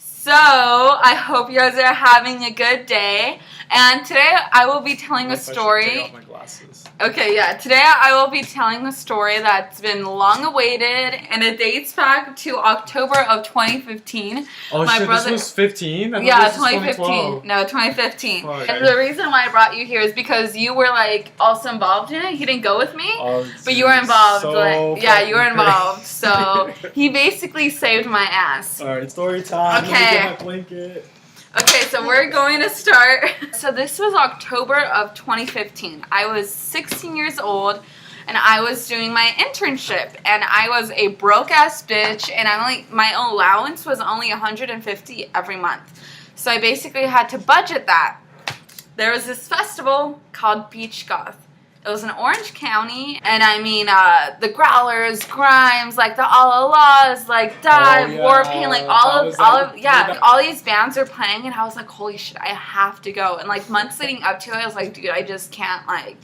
So, I hope you guys are having a good day. And today I will be telling a story. Take off my glasses. Okay, yeah. Today I will be telling a story that's been long awaited, and it dates back to October of 2015. Oh shit, this was 15? Yeah, 2015. No, 2015. Fuck. And the reason why I brought you here is because you were like also involved in it. He didn't go with me, but you were involved. You were involved. So he basically saved my ass. Alright, story time. Okay. Let me get my blanket. Okay, so we're going to start. So this was October of 2015. I was 16 years old, and I was doing my internship, and I was a broke-ass bitch, and my allowance was only $150 every month. So I basically had to budget that. There was this festival called Beach Goth. It was in Orange County, and I mean, the Growlers, Grimes, like the All-A-Laws, like Dive, Warpaint, like all these bands are playing, and I was like, holy shit, I have to go. And like months leading up to it, I was like, dude, I just can't, like,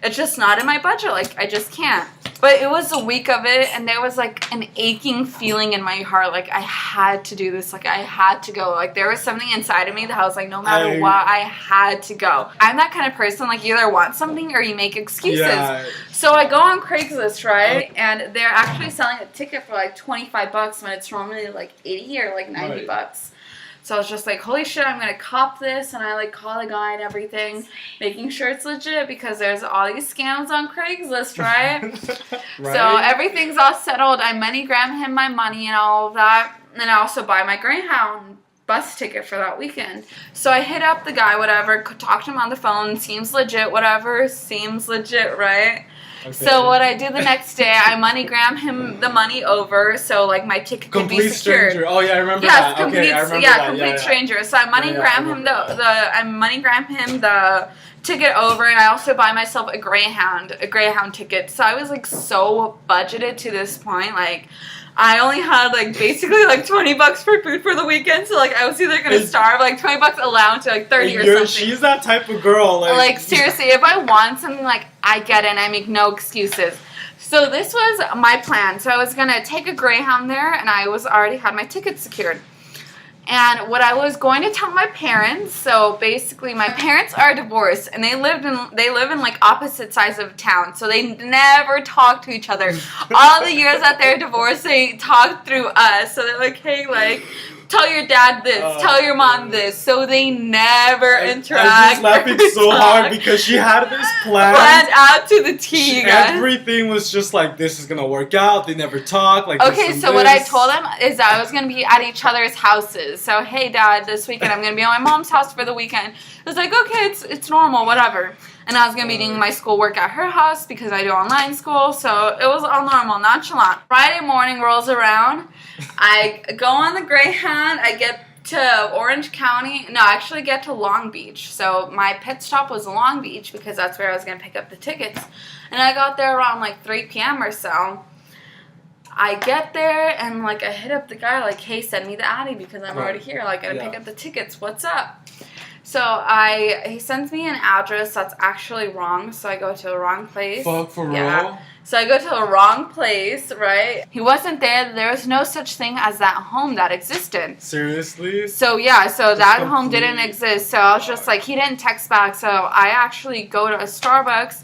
it's just not in my budget, like, I just can't. But it was a week of it, and there was like an aching feeling in my heart, like I had to do this, like I had to go. Like there was something inside of me that I was like, no matter what, I had to go. I'm that kind of person, like you either want something or you make excuses. Yeah. So I go on Craigslist, right? And they're actually selling a ticket for like $25 when it's normally like 80 or like $90. So I was just like, holy shit, I'm going to cop this. And I like call the guy and everything, making sure it's legit because there's all these scams on Craigslist, right? So everything's all settled. I MoneyGram him my money and all of that. And I also buy my Greyhound bus ticket for that weekend. So I hit up the guy, whatever, talk to him on the phone. Seems legit, whatever. Seems legit, right? Okay. So what I did the next day, I MoneyGram him the money over, so like my ticket could be secured. Stranger. Oh yeah, I remember that. Okay, I remember that. Complete stranger. So I MoneyGram him the ticket over, and I also buy myself a Greyhound ticket. So I was like so budgeted to this point, like I only had like basically like $20 for food for the weekend, so like I was either gonna starve, like $20 allowance to like 30 or something. She's that type of girl. Like seriously, if I want something, like I get it and I make no excuses. So this was my plan. So I was gonna take a Greyhound there, and I already had my ticket secured. And what I was going to tell my parents, so basically my parents are divorced, and they live in like opposite sides of town, so they never talk to each other. All the years that they're divorced, they talk through us. So they're like, hey, like, tell your dad this, tell your mom this. So they never interact. I was just laughing so hard because she had this planned out to the T, guys. Everything was just like, this is gonna work out. They never talk. Like, okay, so what I told them is that I was gonna be at each other's houses. So hey, Dad, this weekend I'm gonna be at my mom's house for the weekend. It was like, okay, it's normal, whatever. And I was going to be doing my schoolwork at her house because I do online school. So it was all normal, nonchalant. Friday morning rolls around. I go on the Greyhound. I get to Orange County. No, I actually get to Long Beach. So my pit stop was Long Beach because that's where I was going to pick up the tickets. And I got there around like 3 p.m. or so. I get there and like I hit up the guy like, hey, send me the Addy because I'm already here. Like, I got to pick up the tickets. What's up? So he sends me an address that's actually wrong, so I go to the wrong place. Fuck, for real? So I go to the wrong place, right? He wasn't there. There was no such thing as that home that existed. Seriously? So yeah, so that home didn't exist. So I was just like, he didn't text back. So I actually go to a Starbucks,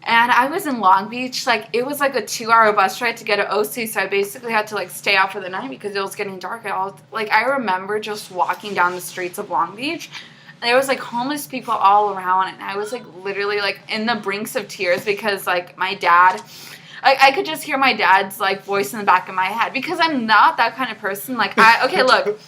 and I was in Long Beach. Like, it was like a 2-hour bus ride to get to OC, so I basically had to like stay out for the night because it was getting dark. And I remember just walking down the streets of Long Beach. There was like homeless people all around, and I was like literally like in the brinks of tears because like my dad, I could just hear my dad's like voice in the back of my head because I'm not that kind of person. Like okay, look,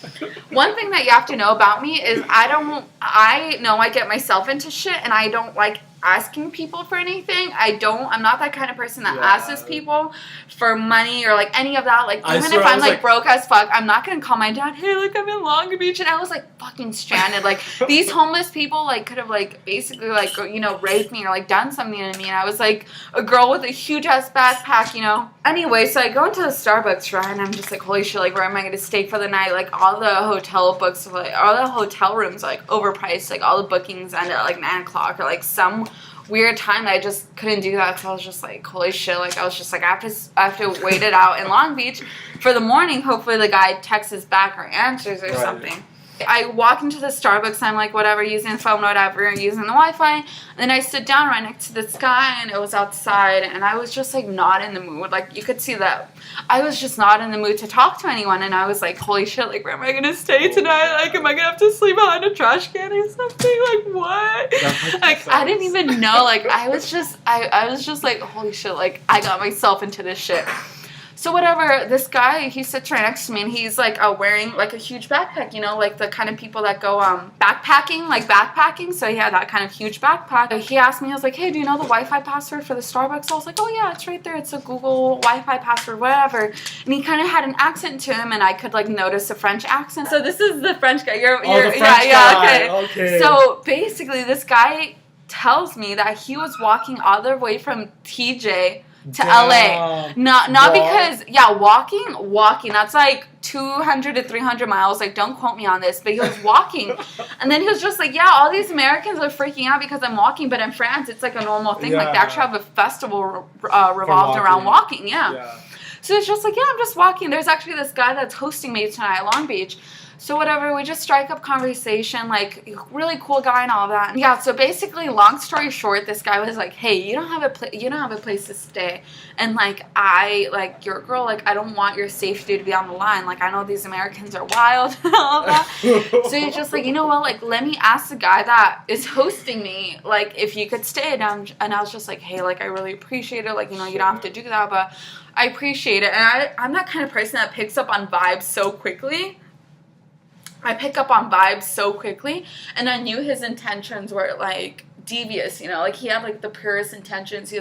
one thing that you have to know about me is I know I get myself into shit, and I don't like asking people for anything. I'm not that kind of person that asks people for money or like any of that. Like, even if I'm like broke as fuck, I'm not gonna call my dad, hey, like I'm in Long Beach, and I was like fucking stranded. Like, these homeless people like could have like basically like, you know, raped me or like done something to me, and I was like a girl with a huge ass backpack, you know. Anyway, so I go into the Starbucks, right, and I'm just like, holy shit, like where am I gonna stay for the night? Like, all the hotel books, like all the hotel rooms like overpriced, like all the bookings end at like 9 o'clock or like some weird time that I just couldn't do that. So I was just like, holy shit. Like, I was just like, I have to wait it out in Long Beach for the morning. Hopefully the guy texts us back or answers or something. I walk into the Starbucks, I'm like, whatever, using the phone, whatever, using the Wi-Fi. And then I sit down right next to this guy, and it was outside, and I was just, like, not in the mood. Like, you could see that I was just not in the mood to talk to anyone, and I was like, holy shit, like, where am I going to stay tonight? Like, am I going to have to sleep behind a trash can or something? Like, what? Like, I didn't even know. Like, I was just like, holy shit, like, I got myself into this shit. So whatever, this guy, he sits right next to me, and he's, like, wearing, like, a huge backpack, you know, like the kind of people that go backpacking, so he had that kind of huge backpack. He asked me, I was like, hey, do you know the Wi-Fi password for the Starbucks? I was like, oh, yeah, it's right there. It's a Google Wi-Fi password, whatever. And he kind of had an accent to him, and I could, like, notice a French accent. So this is the French guy. The French guy. Okay. So basically, this guy tells me that he was walking all the way from TJ to LA. Not because walking, that's like 200 to 300 miles. Like, don't quote me on this, but he was walking. And then he was just like, yeah, all these Americans are freaking out because I'm walking, but in France it's like a normal thing. Like, they actually have a festival revolved around walking. So it's just like, yeah, I'm just walking. There's actually this guy that's hosting me tonight at Long Beach. So whatever, we just strike up conversation, like, really cool guy and all that. Yeah, so basically, long story short, this guy was like, hey, you don't have a place to stay. And, like, your girl, like, I don't want your safety to be on the line. Like, I know these Americans are wild and all that. So he's just like, you know what, like, let me ask the guy that is hosting me, like, if you could stay down. And I was just like, hey, like, I really appreciate it. Like, you know, you don't have to do that, but I appreciate it. And I'm that kind of person that picks up on vibes so quickly. I pick up on vibes so quickly, and I knew his intentions were, like, devious, you know, like, he had, like, the purest intentions. He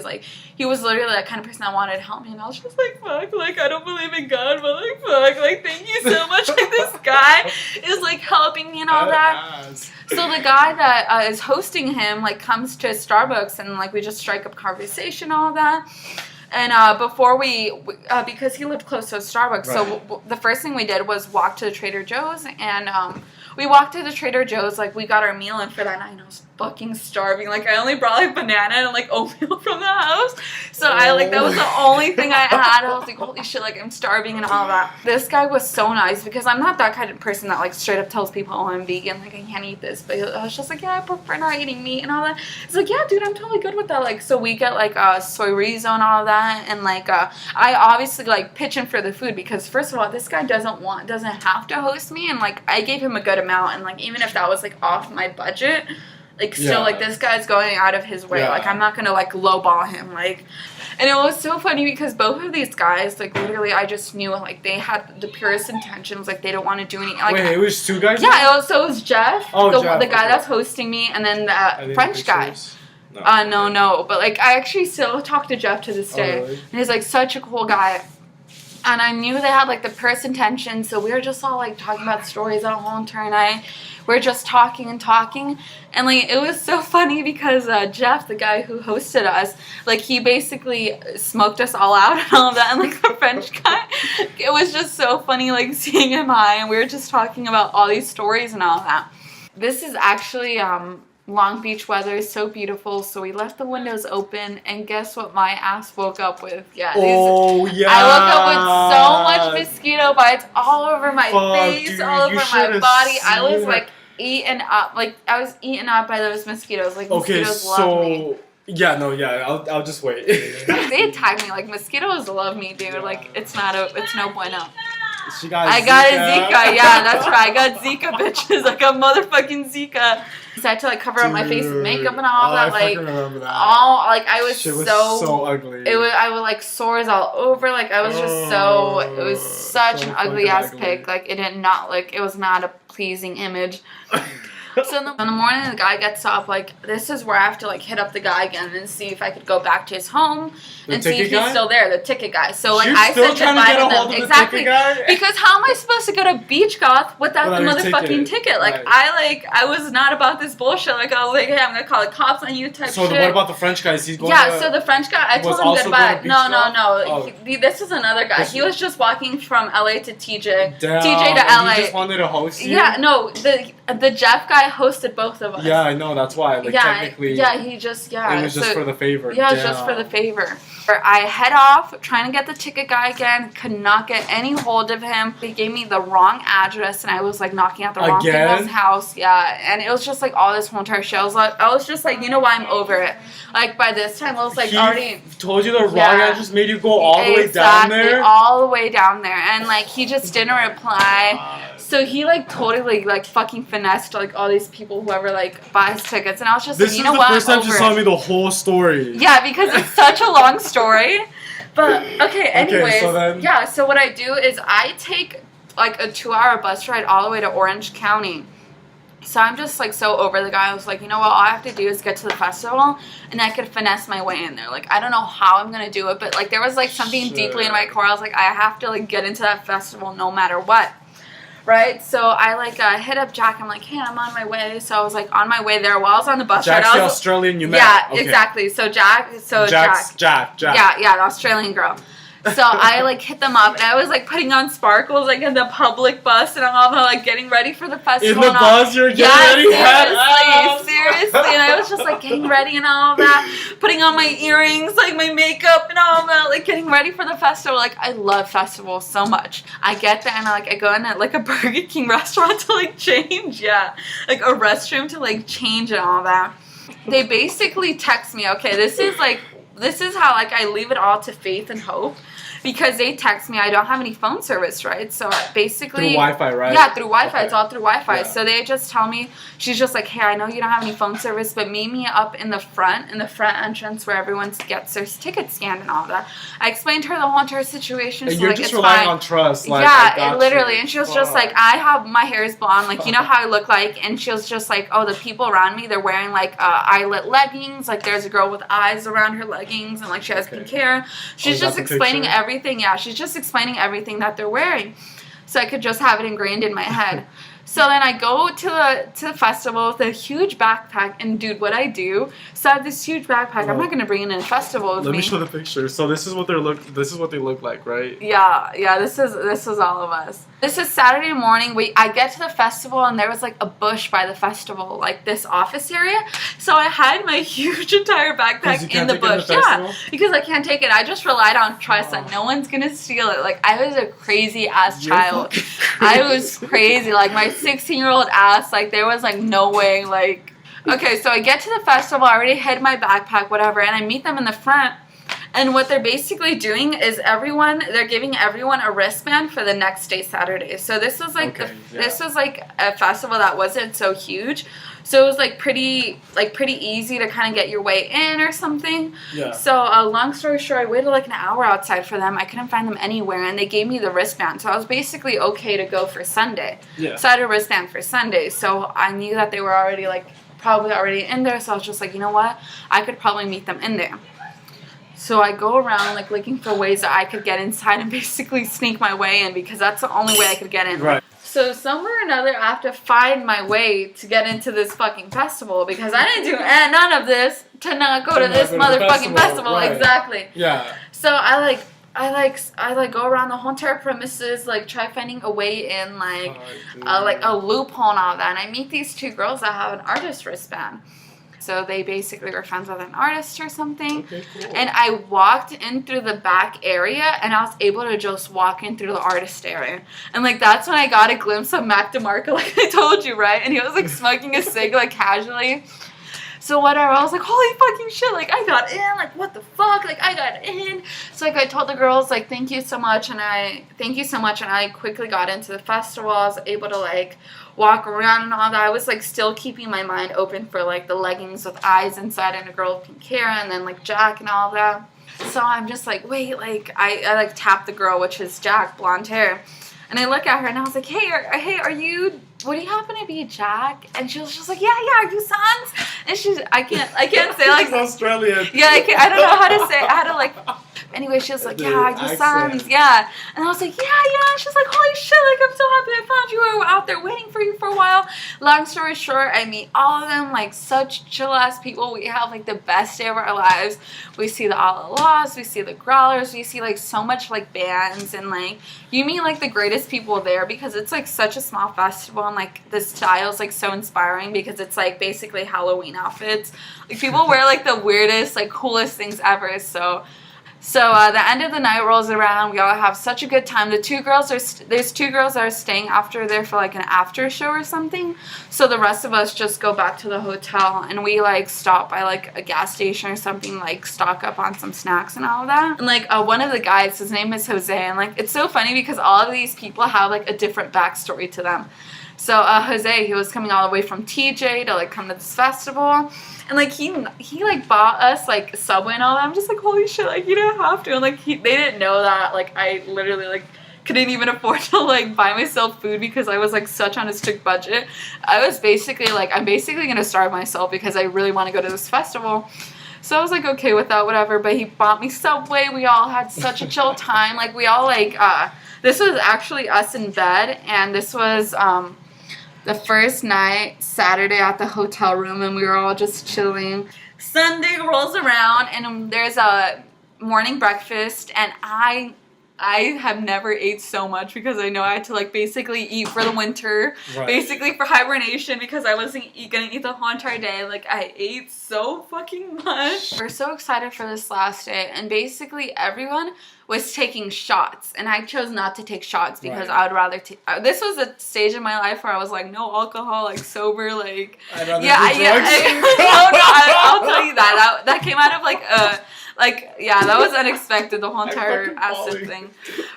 was literally that kind of person that wanted to help me, and I was just like, fuck, like, I don't believe in God, but, like, fuck, like, thank you so much. Like, this guy is, like, helping me and all that. So the guy that is hosting him, like, comes to Starbucks, and, like, we just strike up conversation, all that. And before because he lived close to a Starbucks, so the first thing we did was walk to the Trader Joe's, and we walked to the Trader Joe's, like, we got our meal in for that night, and I was fucking starving. Like, I only brought, like, banana and, like, oatmeal from the house, so that was the only thing I had. I was like, holy shit, like, I'm starving and all that. This guy was so nice, because I'm not that kind of person that, like, straight up tells people, oh, I'm vegan, like, I can't eat this, but I was just like, yeah, I prefer not eating meat and all that. He's like, yeah, dude, I'm totally good with that. Like, so we get, like, soy rizo and all that, and, like, I obviously, like, pitch in for the food, because, first of all, this guy doesn't have to host me, and, like, I gave him a good amount, and, like, even if that was, like, off my budget, like, still, like, this guy's going out of his way. Like, I'm not gonna, like, lowball him, like. And it was so funny, because both of these guys, like, literally, I just knew, like, they had the purest intentions. Like, they don't want to do anything. Like, wait, it was two guys? Yeah, it was Jeff, Jeff, the guy that's hosting me, and then the French guy. No. But, like, I actually still talk to Jeff to this day. Really? And he's, like, such a cool guy. And I knew they had, like, the purest intentions, so we were just all, like, talking about stories that whole entire night. We were just talking, and, like, it was so funny, because Jeff, the guy who hosted us, like, he basically smoked us all out and all of that, and, like, the French guy, it was just so funny, like, seeing him high, and we were just talking about all these stories and all that. This is actually, Long Beach weather is so beautiful, so we left the windows open, and guess what my ass woke up with? Yeah. I woke up with so much mosquito bites all over my face, dude, all over my body. I was, like, eaten up. Like, I was eaten up by those mosquitoes. Like, mosquitoes love me. I'll just wait. They attack me. Like, mosquitoes love me, dude. Like, it's no bueno. I got a Zika. Yeah, that's right. I got Zika, bitches. Like, a motherfucking Zika. So I had to, like, cover up my face with makeup and all that. Like, I was so ugly. I was, like, sores all over. Like, I was just it was such an ugly ass pic. Like, it was not a pleasing image. So in the morning, the guy gets up. Like, this is where I have to, like, hit up the guy again and see if I could go back to his home and see if he's still there, the ticket guy. So, like, I said goodbye to them. Exactly. Because how am I supposed to go to Beach Goth without the motherfucking ticket? Like, I was not about this bullshit. Like, I was like, hey, I'm going to call the cops on you type shit. So what about the French guy? He's going so the French guy, I told him goodbye. No. This is another guy. He was just walking from LA to TJ. Damn, TJ to LA. He just wanted to host you? Yeah, no. The Jeff guy hosted both of us. Yeah, I know. That's why. Like, technically. Yeah, he just, It was just for the favor. Yeah, it was just for the favor. I head off, trying to get the ticket guy again. Could not get any hold of him. He gave me the wrong address, and I was like knocking at the wrong people's house. Yeah, and it was just like all this whole entire show. I was just like, you know what? I'm over it. Like by this time, I was like already told you the wrong address, made you go all the way down there. All the way down there, and like he just didn't reply. So he like totally like fucking finessed like all these people, whoever like buys tickets, and I was just like, you know what? This is the first time she saw me the whole story. Yeah, because it's such a long story. But okay, anyways, so what I do is I take like a 2-hour bus ride all the way to Orange County. So I'm just like so over the guy. I was like, you know what, all I have to do is get to the festival and I could finesse my way in there. Like, I don't know how I'm gonna do it, but like there was like something deeply in my core. I was like, I have to like get into that festival no matter what. Right, so I like hit up Jack. I'm like, hey, I'm on my way. So I was like on my way there while I was on the bus. Jack's the Australian you met. Yeah, okay. Exactly. So Jack. Jack. Yeah, the Australian girl. So I like hit them up, and I was like putting on sparkles like in the public bus, and I'm all like getting ready for the festival. In the bus, you're getting ready. Seriously, and I was just like getting ready and all that, putting on my earrings, like my makeup and all that, like getting ready for the festival. Like I love festivals so much. I get there and I go in at like a Burger King restaurant to like change, like a restroom to like change and all that. They basically text me, okay, this is how like I leave it all to faith and hope. Because they text me, I don't have any phone service, right? So basically... Through Wi-Fi, right? Yeah, through Wi-Fi. Okay. It's all through Wi-Fi. Yeah. So they just tell me, she's just like, hey, I know you don't have any phone service, but meet me up in the front entrance where everyone gets their ticket scanned and all that. I explained to her the whole entire situation. And you're like, just relying on trust. Like, literally. And she was just like, my hair is blonde. Like, you know how I look like? And she was just like, oh, the people around me, they're wearing like eyelet leggings. Like, there's a girl with eyes around her leggings, and like she has pink hair. She's just explaining everything. Yeah, she's just explaining everything that they're wearing, so I could just have it ingrained in my head. So then I go to the festival with a huge backpack, and dude, what I do? So I have this huge backpack. I'm not gonna bring it in a festival with me. Let me show the picture. So this is what they look like, right? Yeah. This is all of us. This is Saturday morning. I get to the festival, and there was like a bush by the festival, like this office area. So I had my huge entire backpack in the bush. Because I can't take it. I just relied on trust that no one's gonna steal it. Like I was a crazy ass child. I was crazy. Like my 16-year-old ass. Like there was like no way. Like okay, so I get to the festival. I already hid my backpack, whatever, and I meet them in the front. And what they're basically doing is they're giving everyone a wristband for the next day, Saturday. So this was like this was like a festival that wasn't so huge. So it was like pretty easy to kind of get your way in or something. Yeah. So long story short, I waited like an hour outside for them. I couldn't find them anywhere, and they gave me the wristband. So I was basically okay to go for Sunday. Yeah. So I had a wristband for Sunday. So I knew that they were already probably already in there. So I was just like, you know what? I could probably meet them in there. So I go around like looking for ways that I could get inside and basically sneak my way in, because that's the only way I could get in. Right. So somewhere or another, I have to find my way to get into this fucking festival, because I didn't do none of this to not go to this motherfucking festival. Right. Exactly. Yeah. So I go around the whole entire premises, like try finding a way in, like a loophole and all that. And I meet these two girls that have an artist wristband. So they basically were friends with an artist or something. Okay, cool. And I walked in through the back area, and I was able to just walk in through the artist area. And like that's when I got a glimpse of Mac DeMarco, like I told you, right? And he was like smoking a cig like casually. So whatever, I was like, holy fucking shit, like I got in, like what the fuck, like I got in. So like I told the girls like thank you so much, and I quickly got into the festival. I was able to like walk around and all that. I was like still keeping my mind open for like the leggings with eyes inside and a girl with pink hair, and then like Jack and all that. So I'm just like, wait, like I like tapped the girl, which is Jack, blonde hair. And I look at her and I was like, hey, are you, would you happen to be Jack? And she was just like, yeah, are you Sans? And I can't say like. She's Australian. Yeah, I don't know how to say, I had to like, Anyway, she was like, The yeah, I just found accent. these, yeah. And I was like, yeah. She's like, holy shit, like, I'm so happy I found you. I was out there waiting for you for a while. Long story short, I meet all of them, like, such chill-ass people. We have, like, the best day of our lives. We see the Alalas, we see the Growlers, we see, like, so much, like, bands, and, like, you meet, like, the greatest people there because it's, like, such a small festival, and, like, the style's, like, so inspiring because it's, like, basically Halloween outfits. Like, people wear, like, the weirdest, like, coolest things ever, so the end of the night rolls around. We all have such a good time. There's two girls that are staying after there for like an after show or something. So the rest of us just go back to the hotel and we like stop by like a gas station or something, like stock up on some snacks and all of that. And like one of the guys, his name is Jose, and like it's so funny because all of these people have like a different backstory to them. So Jose, he was coming all the way from TJ to like come to this festival. And, like, he like, bought us, like, Subway and all that. I'm just like, holy shit, like, you don't have to. And, like, they didn't know that, like, I literally, like, couldn't even afford to, like, buy myself food because I was, like, such on a strict budget. I was basically, like, I'm basically going to starve myself because I really want to go to this festival. So I was, like, okay with that, whatever. But he bought me Subway. We all had such a chill time. Like, we all, like, this was actually us in bed. And this was, the first night, Saturday at the hotel room, and we were all just chilling. Sunday rolls around, and there's a morning breakfast, and I have never ate so much because I know I had to like basically eat for the winter, Right. basically for hibernation because I wasn't gonna eat the whole entire day. Like I ate so fucking much. We're so excited for this last day, and basically everyone was taking shots, and I chose not to take shots because Right. I would rather take. This was a stage in my life where I was like, no alcohol, like sober, like I'd rather yeah, do yeah. drugs. I'll tell you that came out of like yeah, that was unexpected, the whole entire fucking acid falling. thing.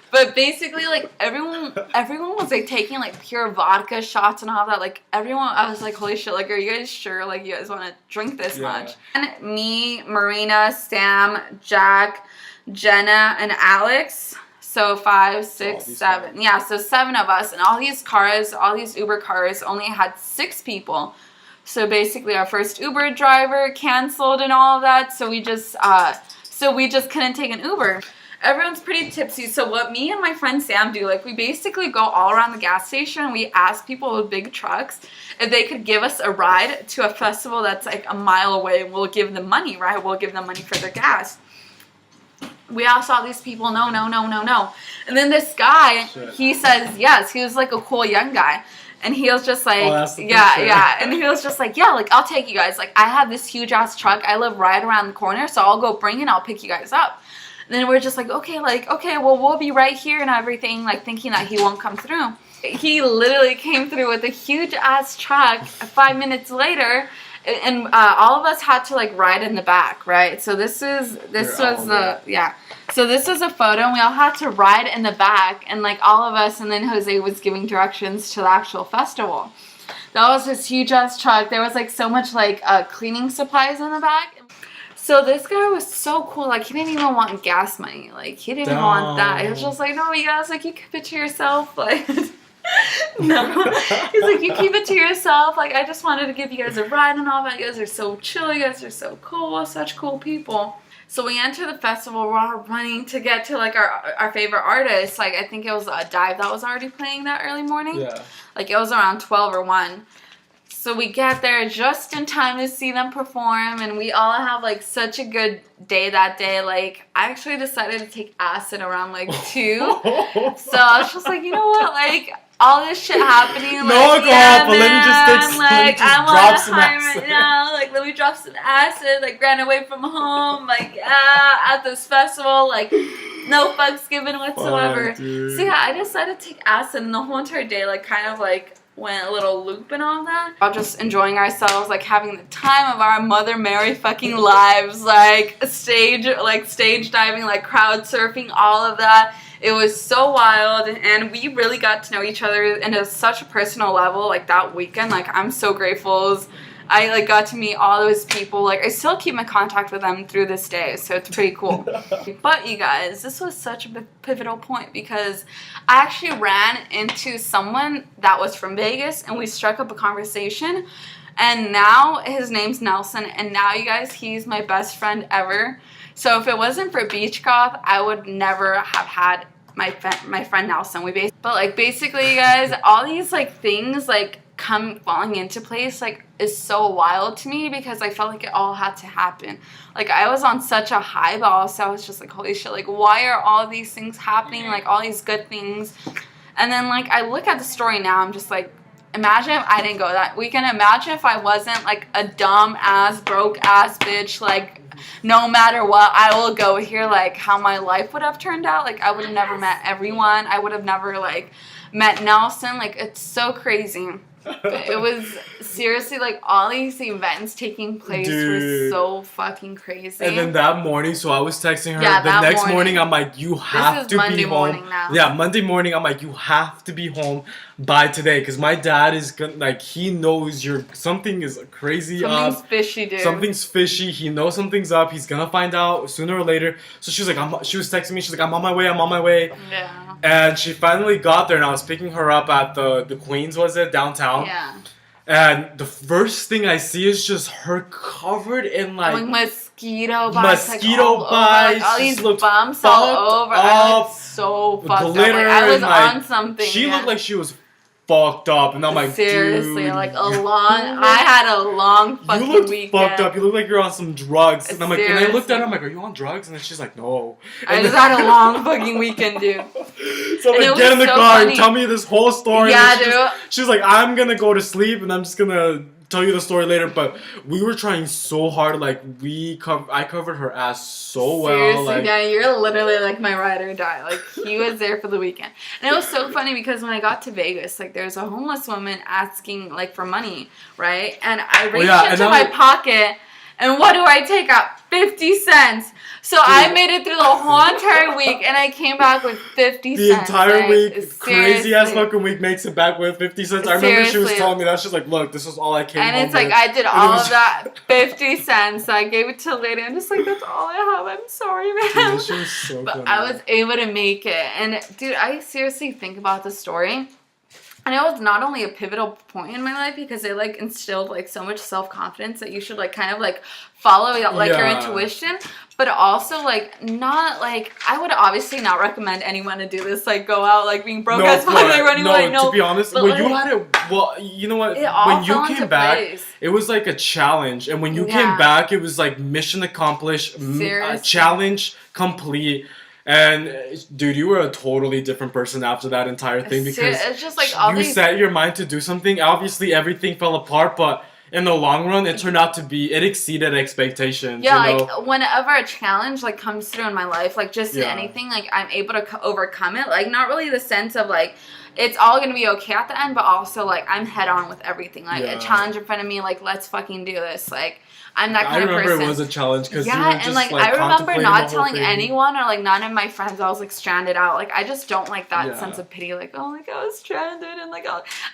But basically, like everyone was like taking like pure vodka shots and all that. Like everyone, I was like, holy shit! Like, are you guys sure? Like, you guys want to drink this much? And me, Marina, Sam, Jack, Jenna, and Alex. So 5, 6, 7. Guys. Yeah, so 7 of us, and all these Uber cars only had 6 people. So basically, our first Uber driver canceled and all of that. So we just couldn't take an Uber. Everyone's pretty tipsy. So what me and my friend Sam do, like we basically go all around the gas station. We ask people with big trucks if they could give us a ride to a festival that's like a mile away. We'll give them money, right? We'll give them money for their gas. We all saw these people, no. And then this guy, he says yes. He was like a cool young guy. And he was just like, yeah. And he was just like, yeah, like, I'll take you guys. Like, I have this huge-ass truck. I live right around the corner, so I'll go bring it. I'll pick you guys up. And then we're just like, okay, well, we'll be right here and everything, like, thinking that he won't come through. He literally came through with a huge-ass truck 5 minutes later, and all of us had to, like, ride in the back, right? So So this was a photo, and we all had to ride in the back, and like all of us, and then Jose was giving directions to the actual festival. That was this huge ass truck. There was like so much like cleaning supplies in the back. So this guy was so cool. Like he didn't even want gas money. Like he didn't even want that. It was just like, no, you guys, like you keep it to yourself. Like no, he's like, you keep it to yourself. Like I just wanted to give you guys a ride and all that. You guys are so chill. You guys are so cool. Such cool people. So we enter the festival, we're all running to get to, like, our favorite artist. Like, I think it was a Dive that was already playing that early morning. Yeah. Like, it was around 12 or 1. So we get there just in time to see them perform, and we all have, like, such a good day that day. Like, I actually decided to take acid around, like, 2. So I was just like, you know what, like, all this shit happening, No like, alcohol, but let me just take some, like, just I'm drop on some high acid. right now, like, let me drop some acid, like, ran away from home, like, at this festival, like, no fucks given whatsoever. So yeah, I decided to take acid, and the whole entire day, like, kind of, like, went a little loop and all that. All just enjoying ourselves, like, having the time of our Mother Mary fucking lives, like, stage diving, like, crowd surfing, all of that. It was so wild, and we really got to know each other in such a personal level, like, that weekend. Like, I'm so grateful. I, like, got to meet all those people. Like, I still keep in contact with them through this day, so it's pretty cool. But, you guys, this was such a pivotal point because I actually ran into someone that was from Vegas, and we struck up a conversation. And now his name's Nelson, and now, you guys, he's my best friend ever. So if it wasn't for beach goth, I would never have had my friend Nelson. But like basically, you guys, all these like things like come falling into place like is so wild to me because I felt like it all had to happen. Like I was on such a high, but also I was just like, holy shit, like why are all these things happening? Like all these good things. And then like I look at the story now, I'm just like, imagine if I didn't go that weekend. Imagine if I wasn't like a dumb ass, broke ass bitch. Like no matter what, I will go here. Like how my life would have turned out. Like I would have never met everyone. I would have never like met Nelson. Like it's so crazy. It was seriously like all these events taking place were so fucking crazy. And then that morning, so I was texting her. Yeah, the next morning, I'm like, you have to be home. This is Monday morning now. Yeah, Monday morning, I'm like, you have to be home by today because my dad is gonna like he knows something is crazy. Something's fishy, dude. Something's fishy. He knows something's up. He's gonna find out sooner or later. So she was like, she was texting me. She's like, I'm on my way. I'm on my way. Yeah. And she finally got there, and I was picking her up at the Queens, was it, downtown? Yeah. And the first thing I see is just her covered in like mosquito bites. Mosquito bites. Like, all these bumps all over. I looked so fucked up. Like, I was on something. She looked like she was fucked up, and I'm like, seriously, dude. like I had a long fucking weekend. You looked fucked up. You look like you're on some drugs. And I'm like, and I looked at her, I'm like, are you on drugs? And then she's like, no. I just had a long fucking weekend, dude. So I'm like, get in the car and tell me this whole story. Yeah, dude. She's like, I'm gonna go to sleep, and I'm just gonna tell you the story later. But we were trying so hard, like I covered her ass so well. Seriously, like, yeah, you're literally like my ride or die. Like he was there for the weekend, and it was so funny because when I got to Vegas, like there's a homeless woman asking like for money, right? And I reached into my pocket, and what do I take out? 50 cents. So dude, I made it through the whole entire week, and I came back with 50 cents. The entire week, crazy ass fucking week makes it back with 50 cents. I remember she was telling me that. She's like, look, this is all I came home with. And it's like, I did all of that, 50 cents. I gave it to the lady. I'm just like, that's all I have. I'm sorry, man. Dude, she was so but funny. I was able to make it. And, dude, I seriously think about the story. And it was not only a pivotal point in my life because it, like, instilled, like, so much self-confidence that you should, like, kind of, like, follow, like, your intuition. But also, like, not, like, I would obviously not recommend anyone to do this, like, go out, like, being broke as fuck, like, running away. No, to be honest, when you had it, well, you know what? When you came back, it was, like, a challenge. And when you came back, it was, like, mission accomplished, challenge complete. And dude, you were a totally different person after that entire thing because it's just like you set your mind to do something. Obviously, everything fell apart, but in the long run, it turned out to be, it exceeded expectations. Yeah, you know? like whenever a challenge like comes through in my life, like just anything, like I'm able to overcome it. Like not really the sense of like it's all gonna be okay at the end, but also like I'm head on with everything. Like a challenge in front of me, like let's fucking do this. Like I'm that kind of person. I remember it was a challenge because you were just, and like I remember not telling anyone or like none of my friends. I was like stranded out. Like I just don't like that sense of pity. Like oh my god, I was stranded and like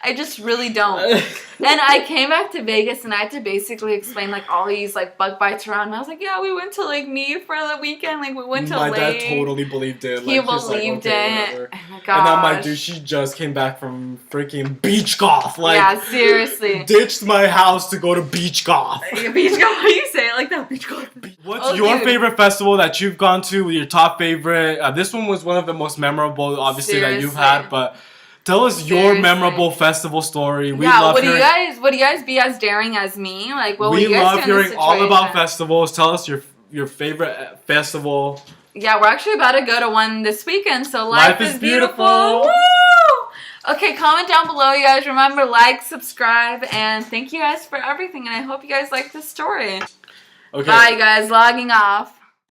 I just really don't. And I came back to Vegas and I had to basically explain like all these like bug bites around. And I was like, yeah, we went to like Mead for the weekend. Like we went to Lake. My dad totally believed it. He believed it. Oh my god. And I'm like, dude, she just came back from freaking beach golf. Like yeah, seriously. Ditched my house to go to beach golf. Beach golf. How do you say it like that? Beach golf. What's your favorite festival that you've gone to? Your top favorite? This one was one of the most memorable, obviously, that you've had. But tell us your memorable festival story. We love hearing. Would you guys be as daring as me? Like, what would you we guys love do in hearing this all about situation? festivals. Tell us your favorite festival. Yeah, we're actually about to go to one this weekend. So life is beautiful. Woo! Okay, comment down below, you guys. Remember, like, subscribe, and thank you guys for everything. And I hope you guys like this story. Okay. Bye, guys. Logging off.